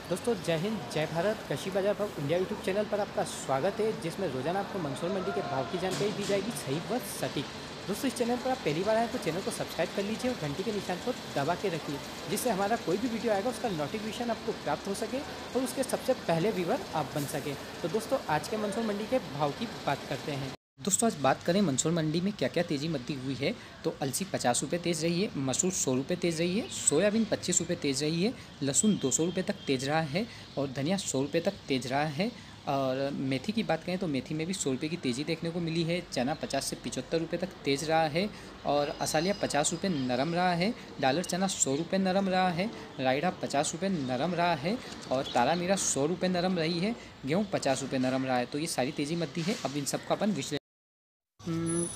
दोस्तों जय हिंद जय भारत। कृषि बाजार भाव इंडिया यूट्यूब चैनल पर आपका स्वागत है, जिसमें रोजाना आपको मंसूर मंडी के भाव की जानकारी दी जाएगी सही व सटीक। दोस्तों इस चैनल पर आप पहली बार आए तो चैनल को सब्सक्राइब कर लीजिए और घंटी के निशान को दबा के रखिए, जिससे हमारा कोई भी वीडियो आएगा उसका नोटिफिकेशन आपको प्राप्त हो सके और उसके सबसे पहले व्यूअर आप बन सके। तो दोस्तों आज के मंसूर मंडी के भाव की बात करते हैं। दोस्तों आज बात करें मंसूर मंडी में क्या क्या तेज़ी मद्दी हुई है, तो अलसी 50 रुपये तेज़ रही है, मसूर 100 रुपये तेज़ रही है, सोयाबीन 25 रुपये तेज़ रही है, लहसुन 200 रुपये तक तेज़ रहा है और धनिया 100 रुपये तक तेज़ रहा है। और मेथी की बात करें तो मेथी में भी 100 रुपये की तेज़ी देखने को मिली है। चना 50 से 75 रुपये तक तेज़ रहा है और असालिया 50 रुपये नरम रहा है। डालर चना 100 रुपये नरम रहा है। रायडा 50 रुपये नरम रहा है और तारा मीरा 100 रुपये नरम रही है। गेहूँ 50 रुपये नरम रहा है। तो ये सारी तेज़ी मद्दी है। अब इन सबका अपन विश्लेषण।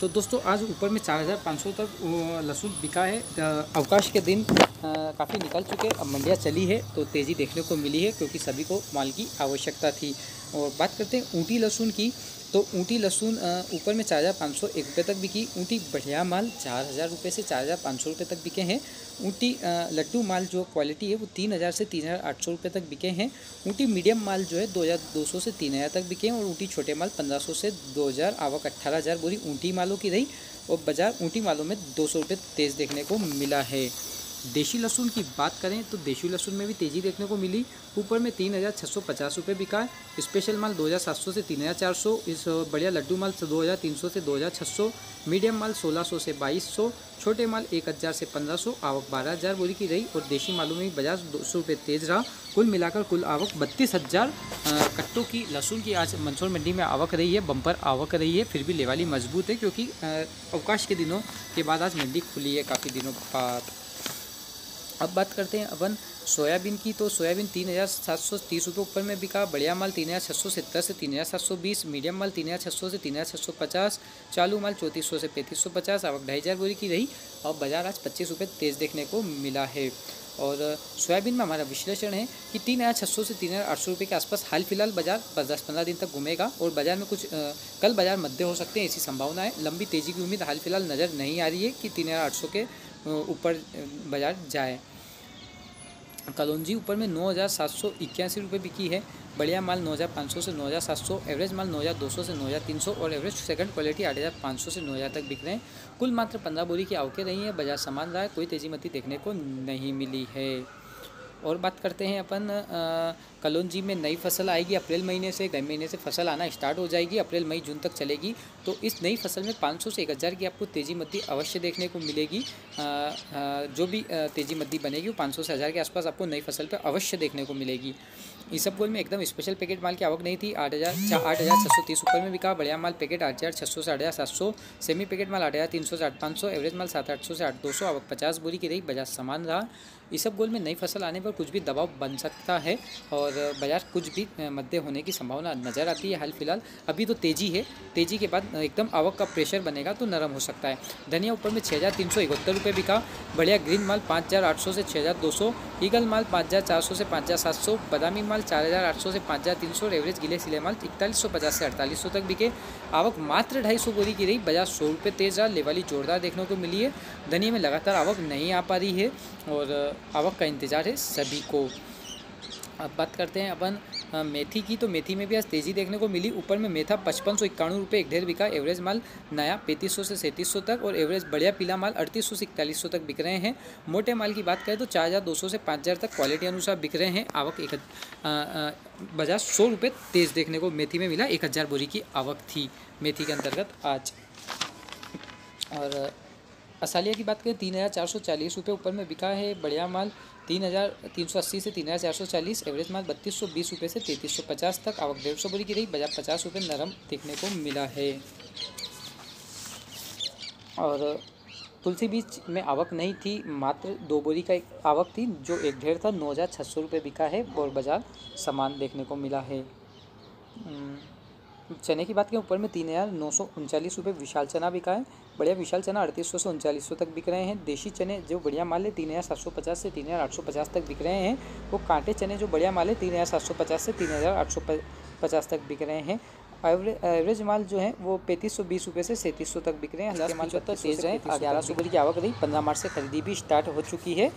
तो दोस्तों आज ऊपर में 4500 तक लहसुन बिका है। अवकाश के दिन काफ़ी निकल चुके, अब मंडियाँ चली है तो तेज़ी देखने को मिली है, क्योंकि सभी को माल की आवश्यकता थी। और बात करते हैं ऊँटी लहसुन की, तो ऊँटी लहसुन ऊपर में 4501 रुपये तक बिकी। ऊँटी बढ़िया माल 4000 रुपये से 4500 रुपये तक बिके हैं। ऊँटी लड्डू माल जो क्वालिटी है वो 3000 से 3800 रुपये तक बिके हैं। ऊँटी मीडियम माल जो है 2200 से 3000 तक बिके हैं और ऊँटी छोटे माल 1500 से 2000। आवक 18000 बोरी ऊँटी मालों की रही और बाजार ऊँटी मालों में 200 रुपये तेज़ देखने को मिला है। देशी लहसुन की बात करें तो देशी लहसुन में भी तेज़ी देखने को मिली। ऊपर में 3650 रुपये बिका है। स्पेशल माल 2700 से 3400, इस बढ़िया लड्डू माल 2300 से 2600, मीडियम माल 1600 से 2200, छोटे माल 1000 से 1500। आवक 12000 बोरी की रही और देशी मालों में भी बाजार 200 रुपये तेज़ रहा। कुल मिलाकर कुल आवक 32000 कट्टों की लहसुन की आज मंसूर मंडी में आवक रही है। बम्पर आवक रही है, फिर भी लेवाली मजबूत है, क्योंकि अवकाश के दिनों के बाद आज मंडी खुली है काफ़ी दिनों बाद। अब बात करते हैं अपन सोयाबीन की, तो सोयाबीन 3730 रुपये ऊपर में बिका। बढ़िया माल 3670 से 3720, मीडियम माल 3600 से 3650, चालू माल 3400 से 3550। आवक 2500 बोरी की रही और बाजार आज 25 रुपये तेज़ देखने को मिला है। और सोयाबीन में हमारा विश्लेषण है कि 3600 से 3800 रुपये के आसपास हाल फिलहाल बाजार 10-15 दिन तक घूमेगा और बाजार में कुछ कल बाजार मध्य हो सकते हैं, ऐसी संभावना है। लंबी तेज़ी की उम्मीद हाल फिलहाल नज़र नहीं आ रही है कि 3800 के ऊपर बाजार जाए। कलौंजी ऊपर में 9781 रुपये बिकी है। बढ़िया माल 9500 से 9700, एवरेज माल 9200 से 9300 और एवरेज सेकंड क्वालिटी 8500 से 9000 तक बिक रहे हैं। कुल मात्र 15 बोरी की आवकें रही हैं। बाजार समान रहा है, कोई तेज़ी मती देखने को नहीं मिली है। और बात करते हैं अपन कलौंजी में नई फसल आएगी अप्रैल महीने से। मई महीने से फसल आना स्टार्ट हो जाएगी, अप्रैल मई जून तक चलेगी। तो इस नई फसल में 500 से 1000 की आपको तेज़ी मद्दी अवश्य देखने को मिलेगी। जो भी तेज़ी मद्दी बनेगी वो 500 से 1000 के आसपास आपको नई फसल पर अवश्य देखने को मिलेगी। इसबगोल में एकदम स्पेशल पैकेट माल की आवक नहीं थी। 8630 रुपये में बिका। बढ़िया माल पैकेट 8600 से 8700, सेमी पैकेट माल 8300 से 8500, एवरेज माल 7800 से 8200। आवक 50 बोरी की रही, बाजार समान रहा। इसबगोल में नई फसल आने पर कुछ भी दबाव बन सकता है और बाजार कुछ भी मध्य होने की संभावना नज़र आती है हाल फिलहाल। अभी तो तेज़ी है, तेज़ी के बाद एकदम आवक का प्रेशर बनेगा तो नरम हो सकता है। धनिया ऊपर में 6371 रुपये बिका। बढ़िया ग्रीन माल 5800 से 6200, ईगल माल 5400 से 5700, बादामी माल 4800 से 5300 और एवरेज गिले सिले माल 4150 से 4800 तक बिके। आवक मात्र 250 बोरी की रही, बाजार 100 रुपये तेज़ रहा। लेवाली जोरदार देखने को मिली है। धनिया में लगातार आवक नहीं आ पा रही है और आवक का इंतज़ार है सभी को। अब बात करते हैं अपन मेथी की, तो मेथी में भी आज तेज़ी देखने को मिली। ऊपर में मेथा 5591 रुपये एक ढेर बिका। एवरेज माल नया 3500 से 3700 तक और एवरेज बढ़िया पीला माल 3800 से 4100 तक बिक रहे हैं। मोटे माल की बात करें तो 4200 से 5000 तक क्वालिटी अनुसार बिक रहे हैं। आवक बाजार 100 रुपये तेज़ देखने को मेथी में मिला। 1000 बोरी की आवक थी मेथी के अंतर्गत आज। और असालिया की बात करें 3440 रुपये ऊपर में बिका है। बढ़िया माल 3380 से 3440, एवरेज माल 3220 रुपये से 3350 तक। आवक 150 बोरी की रही, बाजार 50 रुपये नरम देखने को मिला है। और तुलसी बीज में आवक नहीं थी, मात्र 2 बोरी का एक आवक थी, जो एक ढेर था। 9600 रुपये बिका है और बाजार समान देखने को मिला है। चने की बात करें ऊपर में 3939 रुपये विशाल चना बिका है। बढ़िया विशाल चना 3800 से 3900 तक बिक रहे हैं। देशी चने जो बढ़िया माल है 3750 से 3850 तक बिक रहे हैं। वो कांटे चने जो बढ़िया माल है 3750 से 3850 तक बिक रहे हैं। एवरेज माल जो है वो 3520 रुपये से 3700 तक बिक रहे हैं। हल्के माल तो तेज़ है। 1100 बोरी की आवक रही। 15 मार्च से खरीदी भी स्टार्ट हो चुकी है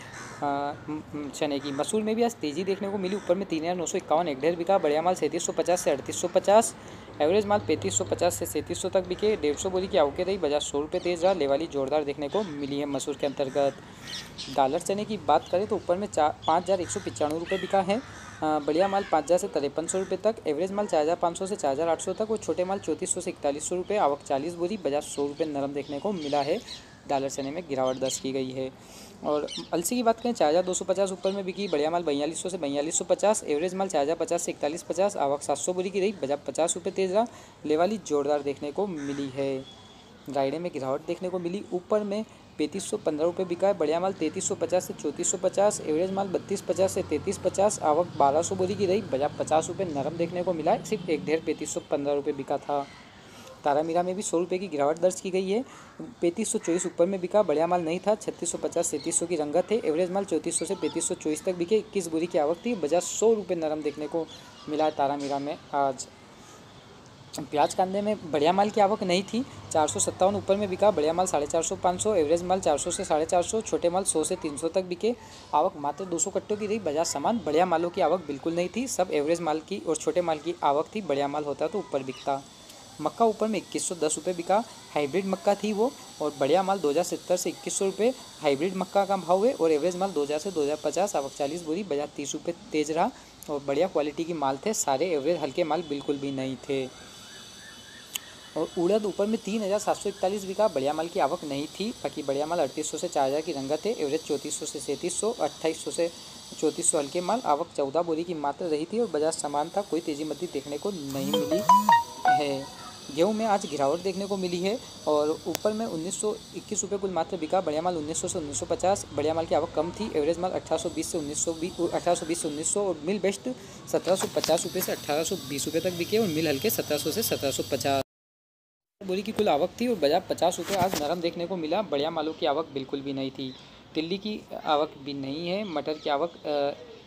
चने की। मसूर में भी आज तेज़ी देखने को मिली। ऊपर में 3951 एक ढेर बिका। बढ़िया माल 3750 से 3850। एवरेज माल 3550 से 3700 तक बिके। 150 बोरी की आवकें रही। बाजार 100 रुपये तेज़ रहा। लेवाली जोरदार देखने को मिली है मसूर के अंतर्गत। डॉलर चने की बात करें तो ऊपर में 5195 रुपये बिका है। बढ़िया माल 5000 से 5300 रुपये तक। एवरेज माल 4500 से 4800 तक और छोटे माल 3400 से 4100 रुपये। आवक 40 बोरी। बाजार 100 रुपये नरम देखने को मिला है। डॉलर चने में गिरावट दर्ज की गई है। और अलसी की बात करें 4250 ऊपर में बिकी। बढ़िया माल 4200 से 4250। एवरेज माल 4050 से 4150। आवक 700 बोरी की रही। बाजार 50 रुपये तेज रहा। लेवाली जोरदार देखने को मिली है। रायडे में गिरावट देखने को मिली। ऊपर में 3515 रुपये बिका है। बढ़िया माल 3350 से 3450। एवरेज माल 3250 से 3350। आवक 1200 बोरी की रही। बाजार 50 रुपये नरम देखने को मिला है। सिर्फ एक ढेर 3515 रुपये बिका था। तारामीरा में भी 100 रुपये की गिरावट दर्ज की गई है। 3524 ऊपर में बिका। बढ़िया माल नहीं था। 3650 3700 की रंगत है। एवरेज माल 3400 से 3524 तक बिके। 21 बोरी की आवक थी। बाजार 100 रुपये नरम देखने को मिला है तारामीरा में आज। प्याज कांदे में बढ़िया माल की आवक नहीं थी। 457 ऊपर में बिका। बढ़िया माल 450 500। एवरेज माल 400 से 450। छोटे माल 100 से 300 तक बिके। आवक मात्र 200 कट्टों की रही। बाजार समान। बढ़िया मालों की आवक बिल्कुल नहीं थी। सब एवरेज माल की और छोटे माल की आवक थी। बढ़िया माल होता तो ऊपर बिकता। मक्का ऊपर में 2110 रुपये बिका। हाइब्रिड मक्का थी वो। और बढ़िया माल 2070 से 2100 रुपये हाइब्रिड मक्का का भाव है। और एवरेज माल 2000 से 2050। आवक 40 बोरी। बाजार 30 रुपये तेज रहा। और बढ़िया क्वालिटी की माल थे सारे। एवरेज हल्के माल बिल्कुल भी नहीं थे। और उड़द ऊपर में 3741 बिका। बढ़िया माल की आवक नहीं थी। बाकी बढ़िया माल 3800 से 4000 की रंगत है। एवरेज 3400 से 3700। 2800 से 3400 हल्के माल। आवक 14 बोरी की मात्र रही थी। और बाजार समान था। कोई तेजी मती देखने को नहीं मिली है। गेहूं में आज गिरावट देखने को मिली है। और ऊपर में 1921 रुपये कुल मात्र बिका। बढ़िया माल 1900 से 1950। बढ़िया माल की आवक कम थी। एवरेज माल 1820 से 1900 और मिल बेस्ट 1750 रुपये से 1820 रुपये तक बिके। और मिल हल्के 1700 से 1750 बोरी की कुल आवक थी। और बाजार 50 रुपये आज नरम देखने को मिला। बढ़िया मालों की आवक बिल्कुल भी नहीं थी। तिल्ली की आवक भी नहीं है। मटर की आवक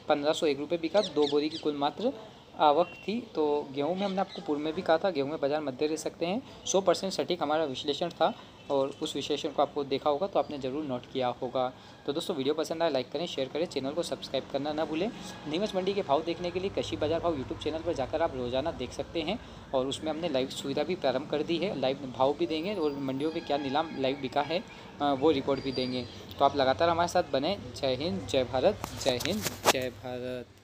1501 रुपये बिका। 2 बोरी की कुल मात्र आवक थी। तो गेहूं में हमने आपको पूर्व में भी कहा था गेहूं में बाजार मध्य रह सकते हैं। 100% सटीक हमारा विश्लेषण था। और उस विश्लेषण को आपको देखा होगा तो आपने ज़रूर नोट किया होगा। तो दोस्तों वीडियो पसंद आए लाइक करें, शेयर करें, चैनल को सब्सक्राइब करना ना भूलें। नीमच मंडी के भाव देखने के लिए कृषि बाजार भाव यूट्यूब चैनल पर जाकर आप रोजाना देख सकते हैं। और उसमें हमने लाइव सुविधा भी प्रारंभ कर दी है। लाइव भाव भी देंगे और मंडियों में क्या नीलाम लाइव बिका है वो रिपोर्ट भी देंगे। तो आप लगातार हमारे साथ बने। जय हिंद, जय भारत। जय हिंद, जय भारत।